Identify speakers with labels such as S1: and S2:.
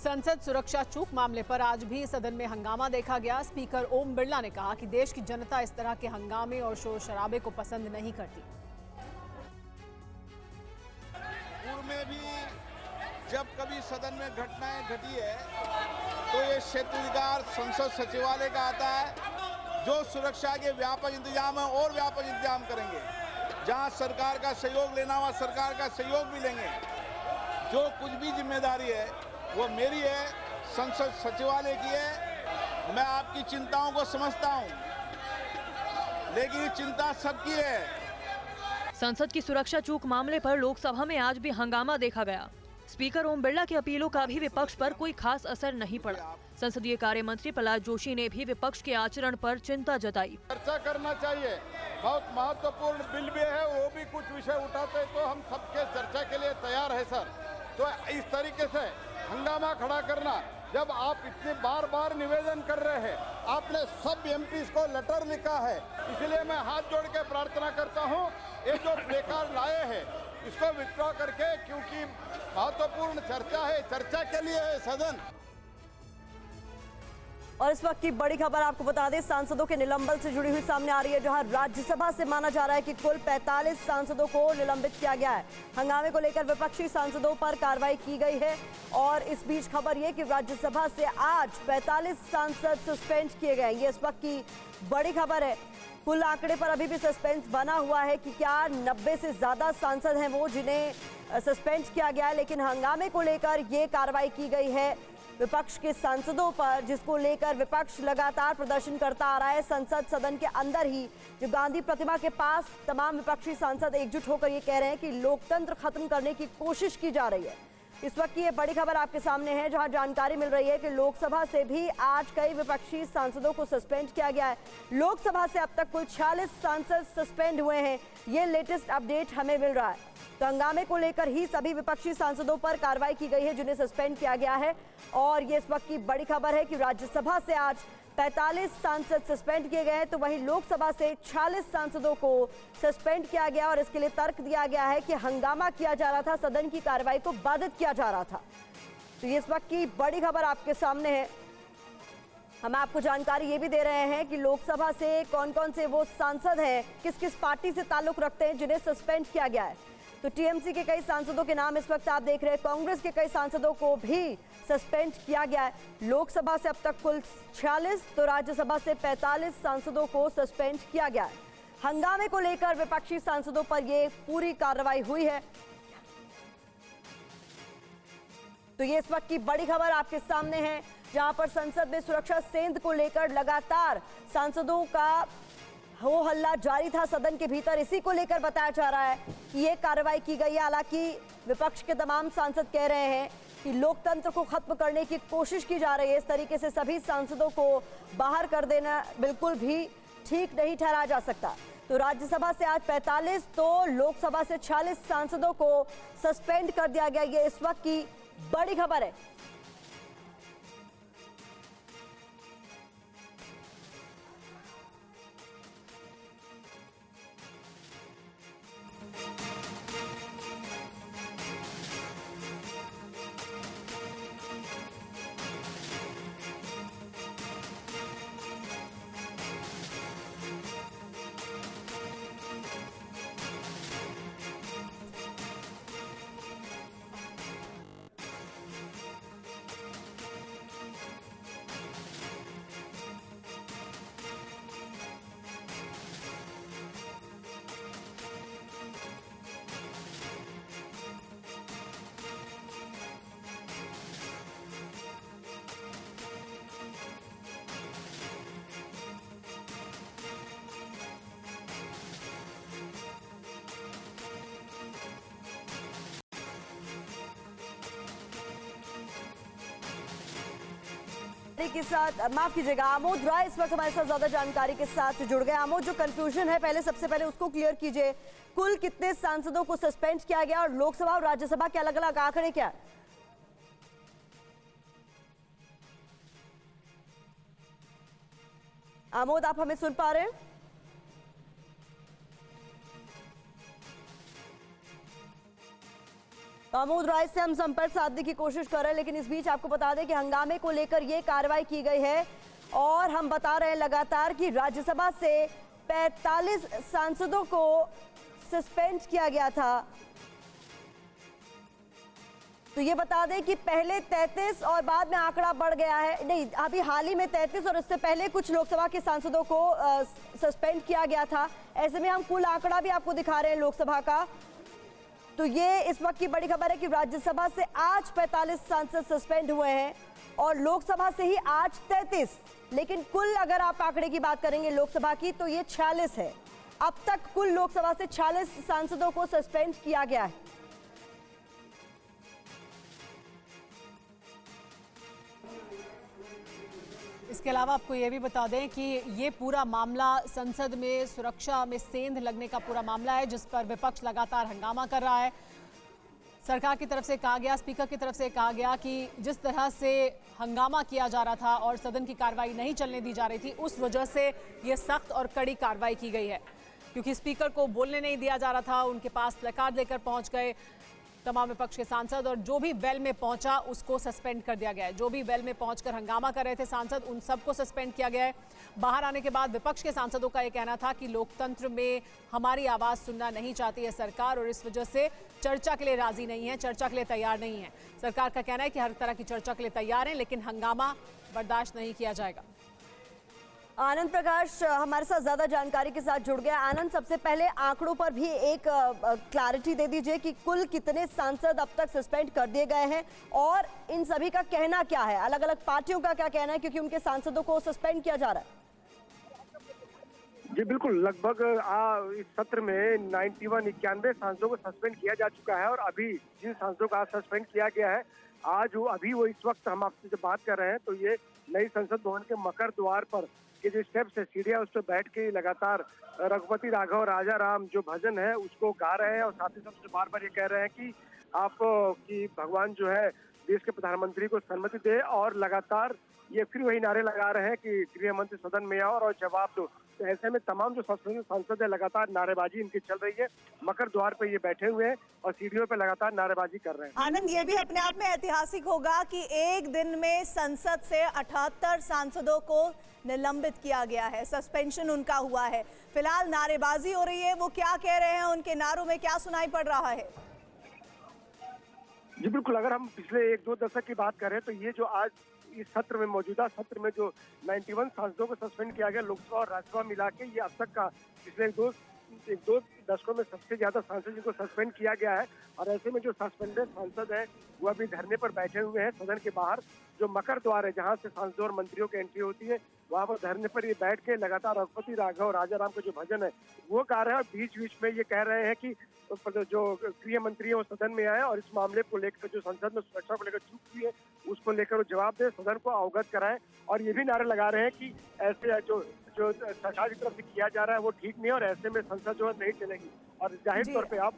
S1: संसद सुरक्षा चूक मामले पर आज भी सदन में हंगामा देखा गया। स्पीकर ओम बिरला ने कहा कि देश की जनता इस तरह के हंगामे और शोर शराबे को पसंद नहीं करती।
S2: पूर्व में भी जब कभी सदन में घटनाएं घटी है तो ये क्षेत्राधिकार संसद सचिवालय का आता है, जो सुरक्षा के व्यापक इंतजाम है और व्यापक इंतजाम करेंगे। जहां सरकार का सहयोग लेना हुआ सरकार का सहयोग भी लेंगे। जो कुछ भी जिम्मेदारी है वो मेरी है, संसद सचिवालय की है। मैं आपकी चिंताओं को समझता हूं, लेकिन चिंता सबकी है।
S3: संसद की सुरक्षा चूक मामले पर लोकसभा में आज भी हंगामा देखा गया। स्पीकर ओम बिरला की अपीलों का भी विपक्ष पर कोई खास असर नहीं पड़ा। संसदीय कार्य मंत्री प्रहलाद जोशी ने भी विपक्ष के आचरण पर चिंता जताई।
S2: चर्चा करना चाहिए, बहुत महत्वपूर्ण बिल भी है, वो भी कुछ विषय उठाते तो हम सबके चर्चा के लिए तैयार है सर। तो इस तरीके से हंगामा खड़ा करना, जब आप इतने बार बार निवेदन कर रहे हैं, आपने सब एमपीज को लेटर लिखा है, इसलिए मैं हाथ जोड़ के प्रार्थना करता हूं, ये जो प्लेकार्ड लाए हैं इसको विथड्रॉ करके, क्योंकि महत्वपूर्ण चर्चा है, चर्चा के लिए है सदन।
S4: और इस वक्त की बड़ी खबर आपको बता दें, सांसदों के निलंबन से जुड़ी हुई सामने आ रही है, जहां राज्यसभा से माना जा रहा है कि कुल 45 सांसदों को निलंबित किया गया है। हंगामे को लेकर विपक्षी सांसदों पर कार्रवाई की गई है और इस बीच खबर यह कि राज्यसभा से आज 45 सांसद सस्पेंड किए गए। ये इस वक्त की बड़ी खबर है। कुल आंकड़े पर अभी भी सस्पेंस बना हुआ है कि क्या 90 से ज्यादा सांसद हैं वो जिन्हें सस्पेंड किया गया है, लेकिन हंगामे को लेकर ये कार्रवाई की गई है विपक्ष के सांसदों पर, जिसको लेकर विपक्ष लगातार प्रदर्शन करता आ रहा है। संसद सदन के अंदर ही जो गांधी प्रतिमा के पास तमाम विपक्षी सांसद एकजुट होकर ये कह रहे हैं कि लोकतंत्र खत्म करने की कोशिश की जा रही है। इस वक्त की ये बड़ी खबर आपके सामने है, जहां जानकारी मिल रही है कि लोकसभा से भी आज कई विपक्षी सांसदों को सस्पेंड किया गया है। लोकसभा से अब तक कुल 46 सांसद सस्पेंड हुए हैं, ये लेटेस्ट अपडेट हमें मिल रहा है। तो हंगामे को लेकर ही सभी विपक्षी सांसदों पर कार्रवाई की गई है जिन्हें सस्पेंड किया गया है। और ये इस वक्त की बड़ी खबर है कि राज्यसभा से आज 45 सांसद सस्पेंड किए गए हैं, तो वहीं लोकसभा से 46 सांसदों को सस्पेंड किया गया और इसके लिए तर्क दिया गया है कि हंगामा किया जा रहा था, सदन की कार्रवाई को बाधित किया जा रहा था। तो ये इस वक्त की बड़ी खबर आपके सामने है। हम आपको जानकारी ये भी दे रहे हैं कि लोकसभा से कौन कौन से वो सांसद हैं, किस किस पार्टी से ताल्लुक रखते हैं जिन्हें सस्पेंड किया गया है। तो टीएमसी के कई सांसदों के नाम इस वक्त आप देख रहे हैं, कांग्रेस के कई सांसदों को भी सस्पेंड किया गया है। लोकसभा से अब तक कुल 46 तो राज्यसभा से 45 सांसदों को सस्पेंड किया गया है। हंगामे को लेकर विपक्षी सांसदों पर यह पूरी कार्रवाई हुई है। तो ये इस वक्त की बड़ी खबर आपके सामने है, जहां पर संसद में सुरक्षा सेंध को लेकर लगातार सांसदों का हो हल्ला जारी था सदन के भीतर। इसी को लेकर बताया जा रहा है कि ये कार्रवाई की गई है। हालांकि विपक्ष के तमाम सांसद कह रहे हैं कि लोकतंत्र को खत्म करने की कोशिश की जा रही है। इस तरीके से सभी सांसदों को बाहर कर देना बिल्कुल भी ठीक नहीं ठहराया जा सकता। तो राज्यसभा से आज 45 तो लोकसभा से 46 सांसदों को सस्पेंड कर दिया गया। ये इस वक्त की बड़ी खबर है। के साथ माफ कीजिएगा, आमोद राय इस वक्त हमारे साथ ज्यादा जानकारी के साथ जुड़ गए। आमोद, जो कंफ्यूजन है पहले सबसे पहले उसको क्लियर कीजिए। कुल कितने सांसदों को सस्पेंड किया गया और लोकसभा और राज्यसभा के अलग अलग आंकड़े क्या? आमोद, आप हमें सुन पा रहे हैं? तो महमूद राय से हम संपर्क साधने की कोशिश कर रहे हैं, लेकिन इस बीच आपको बता दें कि हंगामे को लेकर ये कार्रवाई की गई है और हम बता रहे हैं लगातार कि राज्यसभा से 45 सांसदों को सस्पेंड किया गया था। तो ये बता दें कि पहले 33 और बाद में आंकड़ा बढ़ गया है, नहीं अभी हाल ही में 33 और इससे पहले कुछ लोकसभा के सांसदों को सस्पेंड किया गया था। ऐसे में हम कुल आंकड़ा भी आपको दिखा रहे हैं लोकसभा का। तो ये इस वक्त की बड़ी खबर है कि राज्यसभा से आज 45 सांसद सस्पेंड हुए हैं और लोकसभा से ही आज 33, लेकिन कुल अगर आप आंकड़े की बात करेंगे लोकसभा की तो ये 46 है। अब तक कुल लोकसभा से 46 सांसदों को सस्पेंड किया गया है।
S1: इसके अलावा आपको ये भी बता दें कि ये पूरा मामला संसद में सुरक्षा में सेंध लगने का पूरा मामला है, जिस पर विपक्ष लगातार हंगामा कर रहा है। सरकार की तरफ से कहा गया, स्पीकर की तरफ से कहा गया कि जिस तरह से हंगामा किया जा रहा था और सदन की कार्रवाई नहीं चलने दी जा रही थी, उस वजह से ये सख्त और कड़ी कार्रवाई की गई है, क्योंकि स्पीकर को बोलने नहीं दिया जा रहा था। उनके पास प्लेकार्ड लेकर पहुंच गए तमाम विपक्ष के सांसद और जो भी वेल में पहुंचा उसको सस्पेंड कर दिया गया है। जो भी वेल में पहुंचकर हंगामा कर रहे थे सांसद, उन सबको सस्पेंड किया गया है। बाहर आने के बाद विपक्ष के सांसदों का यह कहना था कि लोकतंत्र में हमारी आवाज़ सुनना नहीं चाहती है सरकार और इस वजह से चर्चा के लिए राजी नहीं है, चर्चा के लिए तैयार नहीं है। सरकार का कहना है कि हर तरह की चर्चा के लिए तैयार है, लेकिन हंगामा बर्दाश्त नहीं किया जाएगा।
S4: आनंद प्रकाश हमारे साथ ज्यादा जानकारी के साथ जुड़ गया। आनंद, सबसे पहले आंकड़ों पर भी एक क्लैरिटी दे दीजिए कि कुल कितने सांसद अब तक सस्पेंड कर दिए गए हैं और इन सभी का कहना क्या है, अलग अलग पार्टियों का क्या कहना है, क्योंकि उनके सांसदों को सस्पेंड किया जा रहा है।
S5: जी बिल्कुल, लगभग इस सत्र में 91 सांसदों को सस्पेंड किया जा चुका है और अभी जिन सांसदों का सस्पेंड किया गया है आज वो इस वक्त हम आपसे जब बात कर रहे हैं तो ये नई संसद भवन के मकर द्वार पर के जो स्टेप्स है, सीढ़ियां, उस पर बैठ के लगातार रघुपति राघव राजा राम जो भजन है उसको गा रहे हैं और साथ ही साथ बार बार ये कह रहे हैं कि आप कि भगवान जो है देश के प्रधानमंत्री को सन्मति दे और लगातार ये फिर वही नारे लगा रहे हैं कि गृह मंत्री सदन में आओ और जवाब दो। तो ऐसे में तमाम जो सांसद है लगातार नारेबाजी इनकी चल रही है। मकर द्वार पे ये बैठे हुए हैं और सीढ़ियों पे लगातार नारेबाजी कर रहे हैं।
S6: आनंद, ये भी अपने आप में ऐतिहासिक होगा कि एक दिन में संसद से 78 सांसदों को निलंबित किया गया है, सस्पेंशन उनका हुआ है। फिलहाल नारेबाजी हो रही है, वो क्या कह रहे हैं, उनके नारों में क्या सुनाई पड़ रहा है?
S5: जी बिल्कुल, अगर हम पिछले 1-2 दशक की बात करें तो ये जो आज इस सत्र में मौजूदा सत्र में जो 91 सांसदों को सस्पेंड किया गया लोकसभा और राज्यसभा मिला के, ये अब तक का पिछले एक दो दशकों में सबसे ज्यादा सांसद जिनको सस्पेंड किया गया है। और ऐसे में जो सस्पेंडेड सांसद है वो अभी धरने पर बैठे हुए हैं सदन के बाहर, जो मकर द्वार है जहां से सांसदों और मंत्रियों की एंट्री होती है, वहां पर धरने पर ये बैठ के लगातार रघुपति राघव राजा राम का जो भजन है वो गा रहे हैं। बीच बीच में ये कह रहे हैं कि जो गृह मंत्री है वो सदन में आए और इस मामले को लेकर जो संसद में सुरक्षा को लेकर चूक हुई है उसको लेकर वो जवाब दे, सदन को अवगत कराएं। और ये भी नारे लगा रहे हैं कि ऐसे जो सरकार की तरफ से किया जा रहा है वो ठीक नहीं है और ऐसे में संसद जो है नहीं चलेगी। और जाहिर तौर पे आप